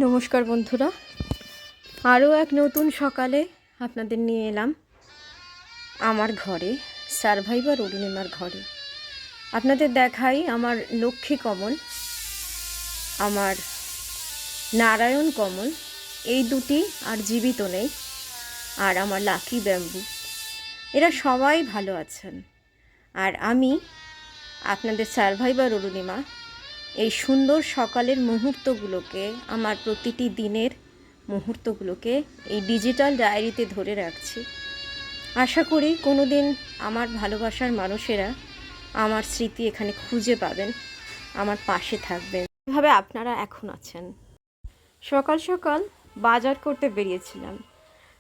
নমস্কার বন্ধুরা, আরও এক নতুন সকালে আপনাদের নিয়ে এলাম আমার ঘরে, সারভাইভার অরুণিমার ঘরে। আপনাদের দেখাই আমার লক্ষ্মী কমল, আমার নারায়ণ কমল, এই দুটি আর জীবিত নেই, আর আমার লাকি ব্যাম্বু। এরা সবাই ভালো আছেন। আর আমি আপনাদের সারভাইভার অরুণিমা এই সুন্দর সকালের মুহূর্তগুলোকে, আমার প্রতিটি দিনের মুহূর্তগুলোকে এই ডিজিটাল ডায়েরিতে ধরে রাখছি। আশা করি কোনো দিন আমার ভালোবাসার মানুষেরা আমার স্মৃতি এখানে খুঁজে পাবেন, আমার পাশে থাকবেন, এভাবে আপনারা এখন আছেন। সকাল সকাল বাজার করতে বেরিয়েছিলাম।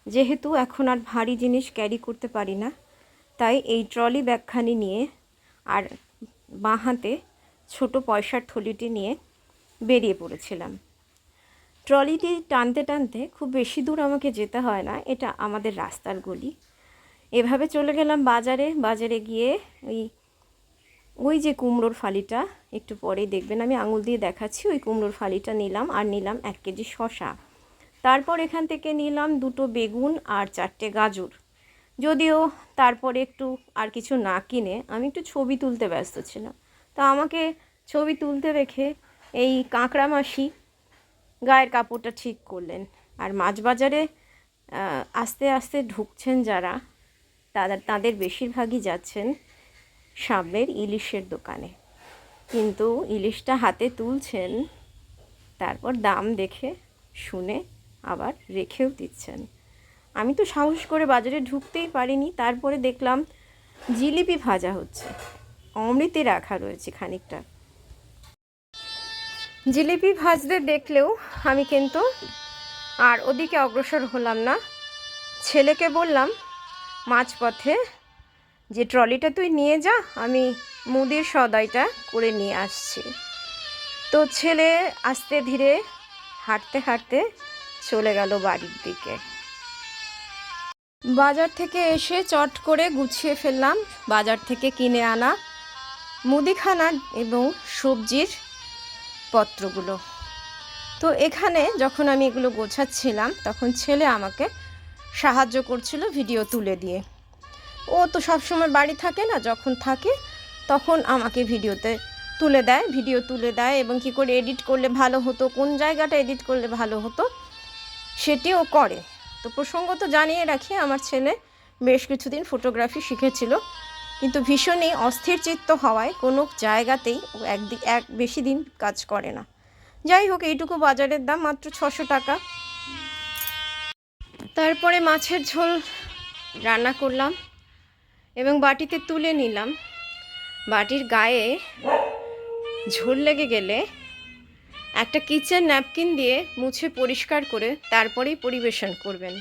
যেহেতু এখন আর ভারী জিনিস ক্যারি করতে পারি না, তাই এই ট্রলি ব্যাগখানি নিয়ে আর বাঁ হাতে ছোট পয়সার থলিটি নিয়ে বেরিয়ে পড়েছিলাম। ট্রলিটি টানতে টানতে খুব বেশি দূর আমাকে যেতে হয় না, এটা আমাদের রাস্তার গলি। এভাবে চলে গেলাম বাজারে। বাজারে গিয়ে ওই যে কুমড়োর ফালিটা, একটু পরেই দেখবেন আমি আঙুল দিয়ে দেখাচ্ছি, ওই কুমড়োর ফালিটা নিলাম। আর নিলাম 1 কেজি শসা। তারপর এখান থেকে নিলাম 2টো বেগুন আর 4টে গাজর। যদিও তারপরে একটু আর কিছু না কিনে আমি একটু ছবি তুলতে ব্যস্ত ছিলাম। তা আমাকে ছবি তুলতে রেখে এই কাঁকড়া মাসি গায়ের কাপড়টা ঠিক করলেন। আর মাছ বাজারে আস্তে আস্তে ঢুকছেন যারা, তাদের বেশিরভাগই যাচ্ছেন সামনের ইলিশের দোকানে। কিন্তু ইলিশটা হাতে তুলছেন, তারপর দাম দেখে শুনে আবার রেখেও দিচ্ছেন। আমি তো সাহস করে বাজারে ঢুকতেই পারিনি। তারপরে দেখলাম জিলিপি ভাজা হচ্ছে, অমৃতে রাখা রয়েছে খানিকটা। জিলিপি ভাজতে দেখলেও আমি কিন্তু আর ওদিকে অগ্রসর হলাম না। ছেলেকে বললাম মাঝপথে যে ট্রলিটা তুই নিয়ে যা, আমি মুদির সদাইটা করে নিয়ে আসছি। তো ছেলে আস্তে ধীরে হাঁটতে হাঁটতে চলে গেল বাড়ির দিকে। বাজার থেকে এসে চট করে গুছিয়ে ফেললাম বাজার থেকে কিনে আনা মুদিখানা এবং সবজির পত্রগুলো। তো এখানে যখন আমি এগুলো গোছাচ্ছিলাম, তখন ছেলে আমাকে সাহায্য করছিল ভিডিও তুলে দিয়ে। ও তো সবসময় বাড়ি থাকে না, যখন থাকে তখন আমাকে ভিডিও তুলে দেয় এবং কী করে এডিট করলে ভালো হতো, কোন জায়গাটা এডিট করলে ভালো হতো সেটিও করে। তো প্রসঙ্গত জানিয়ে রাখি, আমার ছেলে বেশ কিছুদিন ফটোগ্রাফি শিখেছিল, কিন্তু ভীষণই অস্থির চিত্ত হওয়ায় কোনো জায়গাতেই ও বেশি দিন কাজ করে না। যাই হোক, এইটুকু বাজারের দাম মাত্র 600 টাকা। তারপরে মাছের ঝোল রান্না করলাম এবং বাটিতে তুলে নিলাম। বাটির গায়ে ঝোল লেগে গেলে একটা কিচেন ন্যাপকিন দিয়ে মুছে পরিষ্কার করে তারপরেই পরিবেশন করবেন।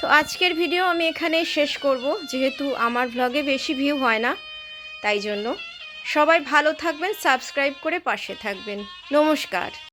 তো আজকের ভিডিও আমি এখানেই শেষ করব, যেহেতু আমার ভ্লগে বেশি ভিউ হয় না, তাই জন্য। সবাই ভালো থাকবেন, সাবস্ক্রাইব করে পাশে থাকবেন। নমস্কার।